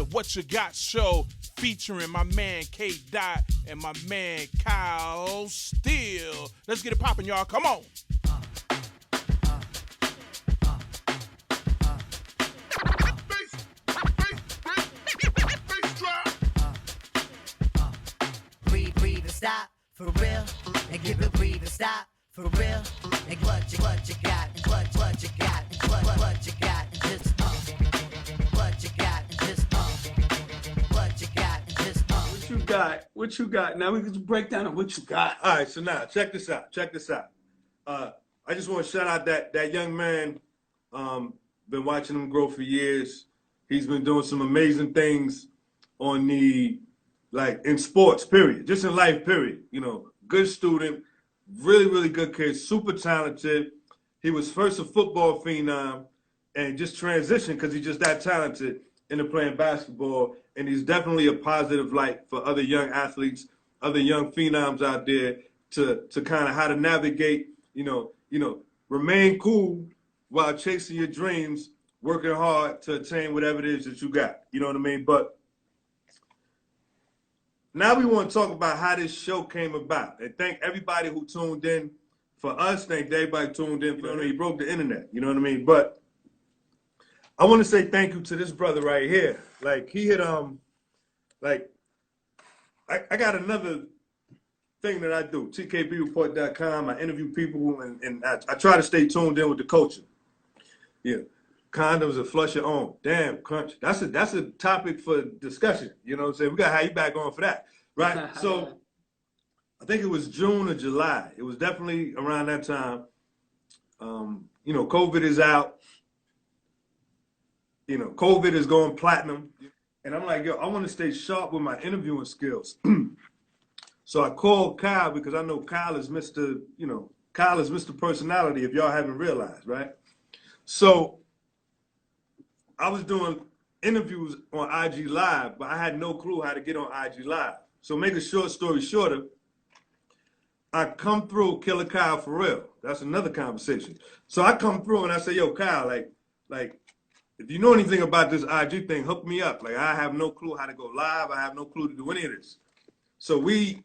the What You Got show featuring my man K. Dot and my man Kyle Steele. Let's get it popping, y'all. Come on. Breathe and stop for real, and give it breathe and stop for real, and what you got, and what you got, and what you got, and just what you got, and just what you got, and just What you got? Now we can break down on what you got. All right, so now check this out. I just want to shout out that young man. Been watching him grow for years. He's been doing some amazing things on the, like, in sports, period. Just in life, period. You know, good student, really, really good kid, super talented. He was first a football phenom and just transitioned because he's just that talented into playing basketball. And he's definitely a positive light for other young athletes, other young phenoms out there to kind of how to navigate, you know, remain cool while chasing your dreams, working hard to attain whatever it is that you got. You know what I mean? But now we want to talk about how this show came about. And thank everybody who tuned in for us. Thank everybody tuned in. For, he broke the internet. You know what I mean? But I want to say thank you to this brother right here. Like, he had, like, I got another thing that I do, tkbreport.com. I interview people, and I try to stay tuned in with the culture. Yeah. Condoms and flush your own. Damn, crunch. That's a topic for discussion. You know what I'm saying? We got to have you back on for that. Right? So I think it was June or July. It was definitely around that time. You know, COVID is out. You know, COVID is going platinum. And I'm like, yo, I want to stay sharp with my interviewing skills. So I called Kyle because I know Kyle is Mr. Personality, if y'all haven't realized, right? So I was doing interviews on IG Live, but I had no clue how to get on IG Live. So make a short story shorter, I come through Killer Kyle for real. That's another conversation. So I come through and I say, yo, Kyle, like, if you know anything about this IG thing, hook me up. Like, I have no clue how to go live. I have no clue to do any of this. So we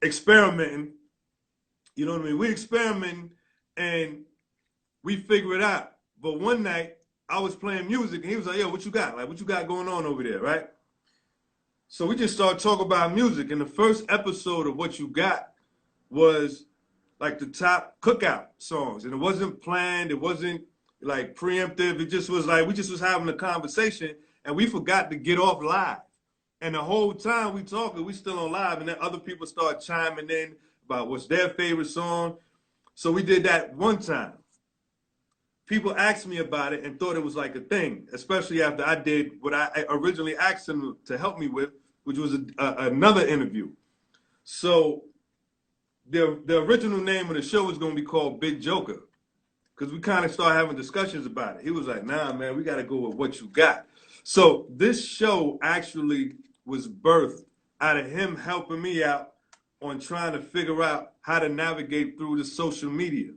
experimenting, you know what I mean? We experimenting and we figure it out. But one night I was playing music and he was like, yo, what you got? Like, what you got going on over there, right? So we just started talking about music. And the first episode of What You Got was like the top cookout songs. And it wasn't planned. It wasn't like preemptive. It just was like, we just was having a conversation and we forgot to get off live. And the whole time we talking, we still on live, and then other people start chiming in about what's their favorite song. So we did that one time. People asked me about it and thought it was like a thing, especially after I did what I originally asked them to help me with, which was another interview. So the original name of the show was going to be called Big Joker, because we kind of started having discussions about it. He was like, nah, man, we got to go with What You Got. So this show actually was birthed out of him helping me out on trying to figure out how to navigate through the social media.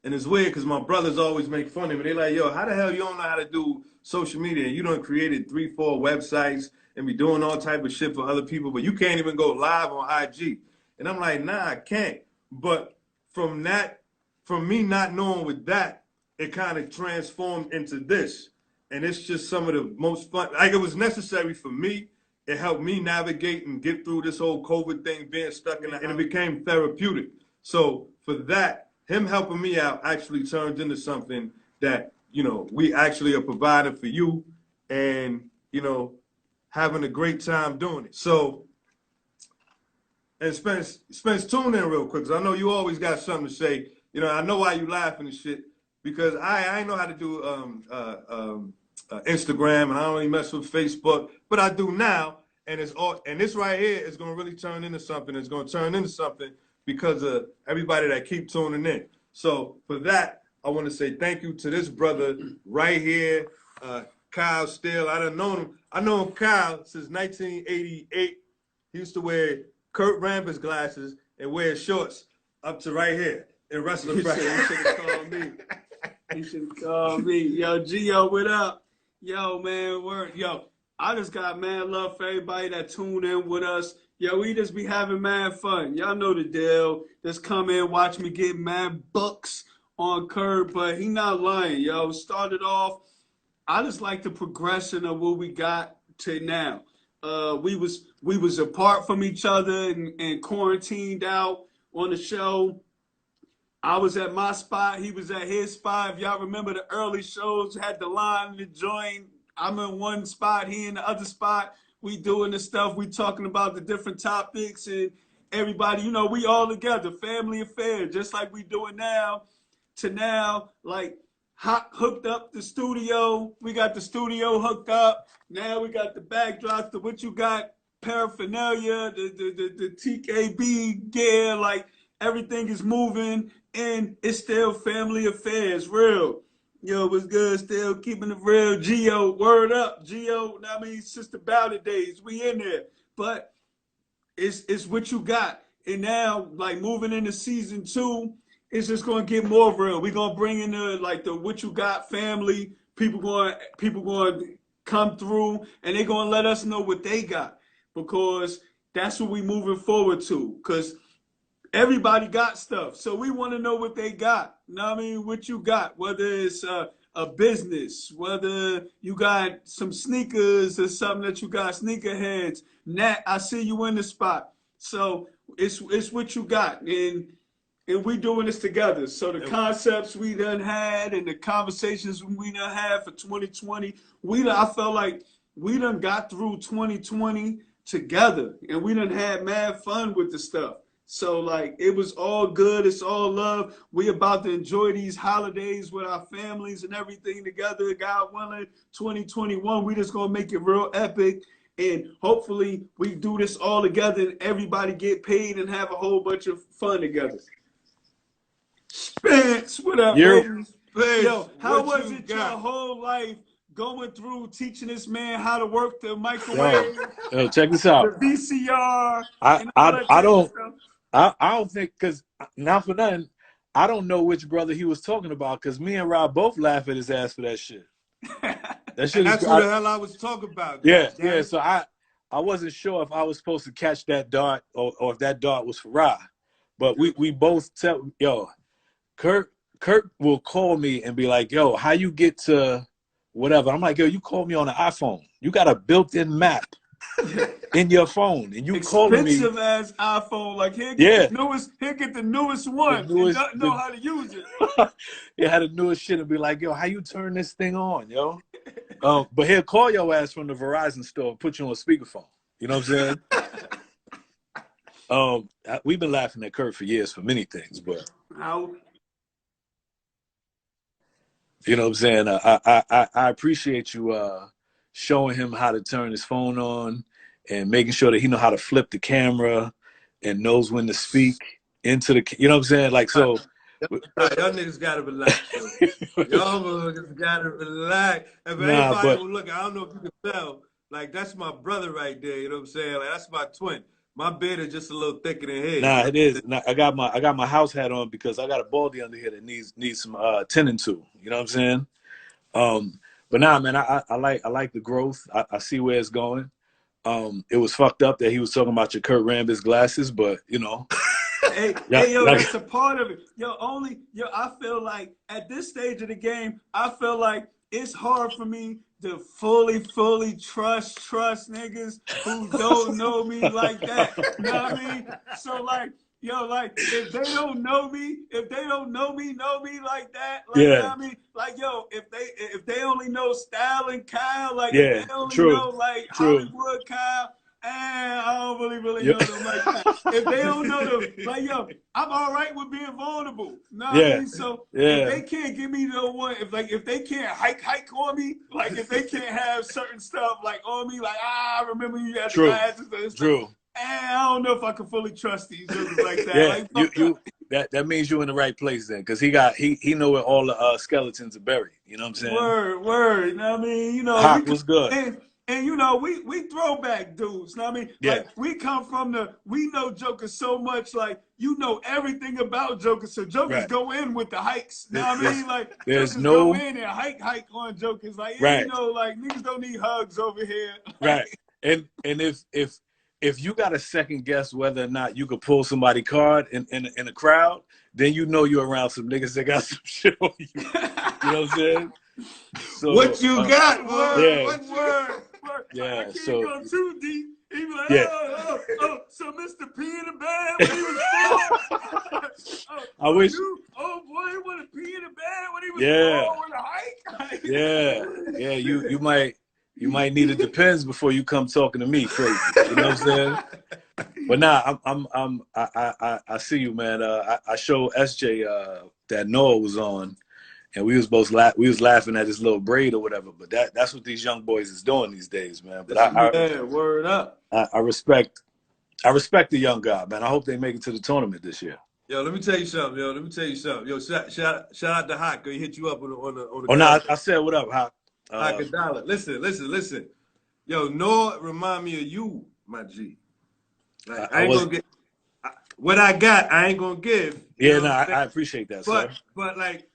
And it's weird because my brothers always make fun of me. They're like, yo, how the hell you don't know how to do social media? You done created 3-4 websites and be doing all type of shit for other people, but you can't even go live on IG. And I'm like, nah, I can't. But from me not knowing with that, it kind of transformed into this. And it's just some of the most fun. Like, it was necessary for me. It helped me navigate and get through this whole COVID thing, being stuck in that, and it became therapeutic. So for that, him helping me out actually turned into something that, you know, we actually are providing for you and, you know, having a great time doing it. So, and Spence, tune in real quick, because I know you always got something to say. You know, I know why you laughing and shit, because I know how to do Instagram, and I don't really mess with Facebook, but I do now, and it's all, and this right here is going to really turn into something. It's going to turn into something because of everybody that keep tuning in. So for that, I want to say thank you to this brother right here, Kyle Steele. I done known him. I know Kyle since 1988. He used to wear Kurt Rambis glasses and wear shorts up to right here in wrestling practice. He should have called me. He should have called me. Yo, Gio, what up? Yo, man, I just got mad love for everybody that tuned in with us. Yo, we just be having mad fun. Y'all know the deal. Just come in, watch me get mad bucks on Curb, but he not lying, yo. Started off, I just like the progression of what we got to now. We was apart from each other and quarantined out on the show. I was at my spot. He was at his spot. If y'all remember the early shows, had the line to join. I'm in one spot, he in the other spot. We doing the stuff. We talking about the different topics and everybody, we all together, family affair, just like we doing now. To now, like hooked up the studio. We got the studio hooked up. Now we got the backdrops, the what you got paraphernalia, the TKB gear, like everything is moving and it's still family affairs, real. Yo, what's good? Still keeping it real. Geo, word up. Geo, I mean, Sister Ballad days, we in there. But it's what you got. And now, like moving into season 2, it's just gonna get more real. We're gonna bring in the what you got family. People going to come through and they're gonna let us know what they got. Because that's what we moving forward to. Because everybody got stuff. So we want to know what they got. You know what I mean? What you got, whether it's a business, whether you got some sneakers or something that you got, sneakerheads. Nat, I see you in the spot. So it's what you got. And we doing this together. So the concepts we done had and the conversations we done had for 2020, I felt like we done got through 2020 together. And we done had mad fun with the stuff. So, like, it was all good. It's all love. We about to enjoy these holidays with our families and everything together. God willing, 2021, we just going to make it real epic. And hopefully we do this all together and everybody get paid and have a whole bunch of fun together. Spence, what up, baby? Yo, how was it your whole life going through teaching this man how to work the microwave? Yo, check this out. The VCR. I don't think, because not for nothing, I don't know which brother he was talking about, because me and Rob both laugh at his ass for that shit. That's what the hell I was talking about. Yeah. So I wasn't sure if I was supposed to catch that dart or if that dart was for Rob. But we both tell, yo, Kurt will call me and be like, yo, how you get to whatever? I'm like, yo, you called me on an iPhone. You got a built-in map in your phone, and you calling me. Expensive ass iPhone, like he'll get the newest one. And doesn't know how to use it. He had the newest shit and be like, yo, how you turn this thing on, yo? But he'll call your ass from the Verizon store and put you on speakerphone. You know what I'm saying? We've been laughing at Kurt for years for many things, but you know what I'm saying? I appreciate you showing him how to turn his phone on and making sure that he know how to flip the camera and knows when to speak into the, you know what I'm saying? Like, so. Y'all niggas gotta relax. Y'all niggas gotta relax. And everybody will look, I don't know if you can tell, like, that's my brother right there, you know what I'm saying? Like, that's my twin. My beard is just a little thicker than his. Nah, it is. Nah, I got my house hat on because I got a baldy under here that needs some tending to. You know what I'm saying? But nah, man, I like the growth. I see where it's going. It was fucked up that he was talking about your Kurt Rambis glasses, but you know. Hey, that's a part of it. I feel like at this stage of the game, I feel like it's hard for me to fully trust niggas who don't know me like that. You know what I mean? So like, if they don't know me like that, like, you know what I mean? Like, if they only know Style and Kyle, like, if they only know like Hollywood Kyle, I don't really know them like that. If they don't know them, like, I'm all right with being vulnerable. Know what I mean? So if they can't give me the one, if they can't hike on me, like if they can't have certain stuff like on me, like I remember you had the glasses and stuff. I don't know if I can fully trust these niggas like that. Like, that means you're in the right place then, because he know where all the skeletons are buried. You know what I'm saying? Word. You know what I mean? Hawk was good. And you know, we throwback dudes. Know what I mean? Yeah. Like we come from we know Joker so much, like you know everything about Joker. So Jokers Right. go in with the hikes. Know what I mean? Like There's Jokers no go in and hike on Jokers. Like right. you know, like niggas don't need hugs over here. Right. And if you got to second guess whether or not you could pull somebody card in a crowd, then you know you're around some niggas that got some shit on you. You know what I'm saying? So What you got, word? Yeah. What Word. Yeah, I can't so- go too deep. He be like, Yeah. so Mr. P in the band when he was four. I wish. Oh boy, he wanted to pee in the bed when he was Yeah. four on the hike. Yeah. You might need it depends before you come talking to me crazy. You know what I'm saying? But nah, I see you, man. I showed SJ that Noah was on, and we was laughing at his little braid or whatever. But that's what these young boys is doing these days, man. But Yeah, word up. I respect the young guy, man. I hope they make it to the tournament this year. Yo, let me tell you something, yo. Yo, shout out to Hawk. He hit you up on the Oh no, I said what up, Hawk. Hawk a dollar. Listen. Yo, Noah remind me of you, my G. Like I ain't gonna get what I got. I ain't gonna give. Yeah, no, I appreciate that, sir. But like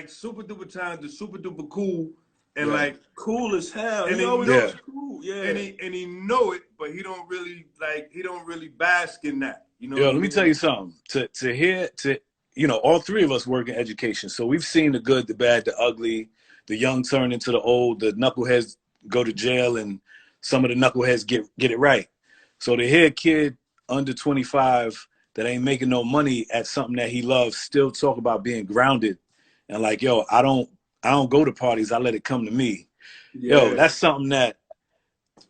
super duper talented, super duper cool, and Yeah. like Cool as hell. And he he always knows- was cool. Yeah. and he know it, but he don't really bask in that. You know. Yo, what I let me mean? tell you something. To hear all three of us work in education, so we've seen the good, the bad, the ugly, the young turn into the old, the knuckleheads go to jail, and some of the knuckleheads get it right. So to hear a kid under 25 that ain't making no money at something that he loves still talk about being grounded and like, yo, I don't go to parties, I let it come to me. Yeah. Yo, that's something that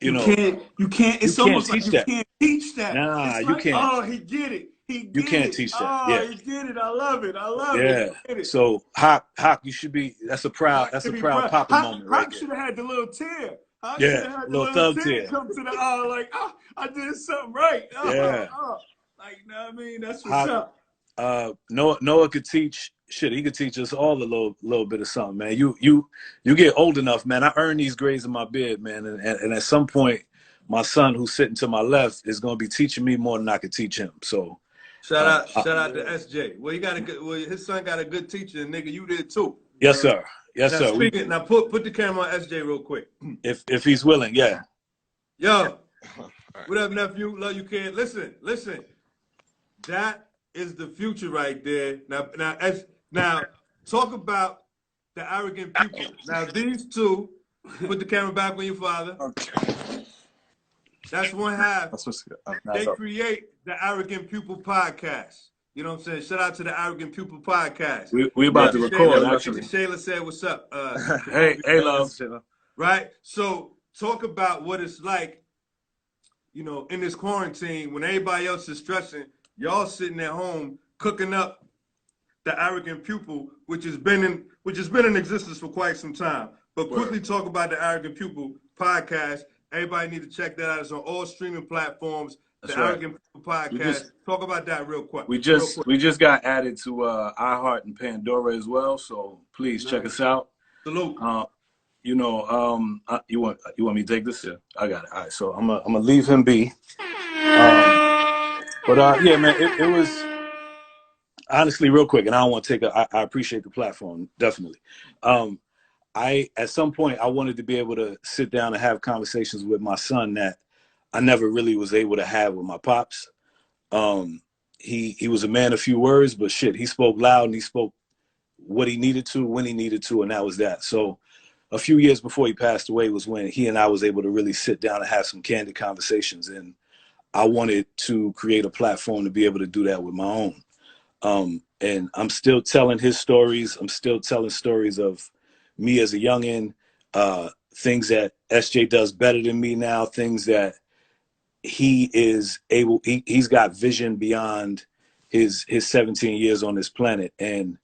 you know can't. It's you can't almost like teach you that. can't teach that. Nah, It's you like, can't. Oh, he get it. You can't teach that. Oh, Yeah. he get it. I love it. Get Yeah. it. So Hawk, you should be. That's a proud Papa moment right Hawk there. should have had the little tear. Hawk Yeah, should have had the little little thug tear tear. come to the like, I did something right. Yeah. Like, you know what I mean? That's what's Hawk, up. Noah could teach shit. He could teach us all a little bit of something, man. You get old enough, man. I earn these grades in my beard, man, and at some point, my son who's sitting to my left is gonna be teaching me more than I could teach him. So. Shout out to SJ. Well, his son got a good teacher, and nigga, you did too. Yes, sir. Yes, sir. Now put the camera on SJ real quick. If he's willing, yeah. Yo, what up, nephew? Love you, kid. Listen. That is the future right there. Now talk about the arrogant pupil. Now these two, put the camera back on your father. Okay. That's one half. That's what's good. They create the Arrogant Pupil podcast. You know what I'm saying? Shout out to the Arrogant Pupil podcast. We about to record, Shayla, actually. Shayla said, "What's up?" Hey, love. Right. So talk about what it's like, you know, in this quarantine when everybody else is stressing. Y'all sitting at home cooking up the Arrogant Pupil, which has been in existence for quite some time. But quickly talk about the Arrogant Pupil podcast. Everybody need to check that out. It's on all streaming platforms. That's the right. Arrogant Pupil podcast. Talk about that real quick. We just got added to iHeart and Pandora as well. So please check us out. Salute. You want me to take this? Yeah, I got it. All right, so I'm gonna leave him be. Yeah, man, it was honestly real quick, and I don't want to take I appreciate the platform definitely. At some point I wanted to be able to sit down and have conversations with my son that I never really was able to have with my pops. He was a man of few words, but shit, he spoke loud and he spoke what he needed to, when he needed to, and that was that. So a few years before he passed away was when he and I was able to really sit down and have some candid conversations. And I wanted to create a platform to be able to do that with my own. And I'm still telling his stories. I'm still telling stories of me as a youngin', things that SJ does better than me now, things that he's got vision beyond his 17 years on this planet. And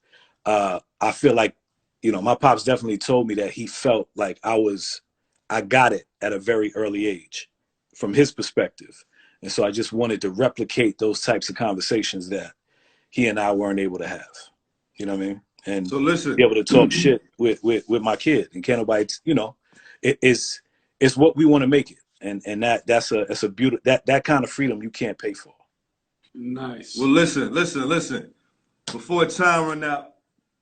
I feel like, my pops definitely told me that he felt like I got it at a very early age from his perspective. And so I just wanted to replicate those types of conversations that he and I weren't able to have. You know what I mean? And So listen, be able to talk shit with my kid. And can't nobody, it's what we want to make it, and that's a beautiful that kind of freedom you can't pay for. Nice. Well, listen. Before time run out,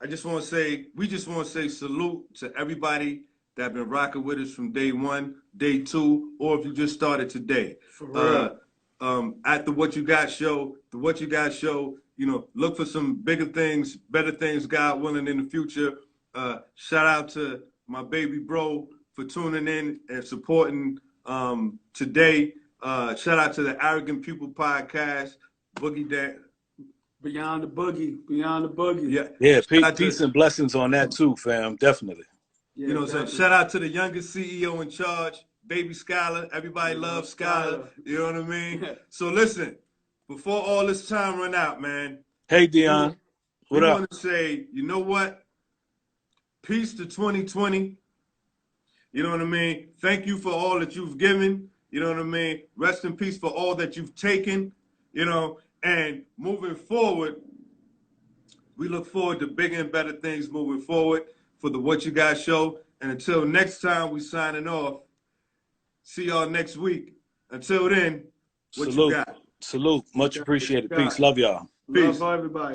we just want to say salute to everybody that been rocking with us from day one, day two, or if you just started today. For real. At the What You Got show, look for some bigger things, better things, God willing, in the future. Shout out to my baby bro for tuning in and supporting today. Shout out to the Arrogant Pupil podcast, Boogie Dan. Beyond the boogie. Yeah. Peace and blessings on that too, fam. Definitely. Yeah, you know what I'm saying? Shout out to the youngest CEO in charge, baby Skylar. Everybody loves Skylar. You know what I mean? So listen, before all this time run out, man. Hey, Dion. We want to say, you know what? Peace to 2020. You know what I mean? Thank you for all that you've given. You know what I mean? Rest in peace for all that you've taken. You know, and moving forward, we look forward to bigger and better things moving forward for the What You Got show. And until next time, we signing off. See y'all next week. Until then, what you got? Salute. Much appreciated. Peace. Love y'all. Peace. Love everybody.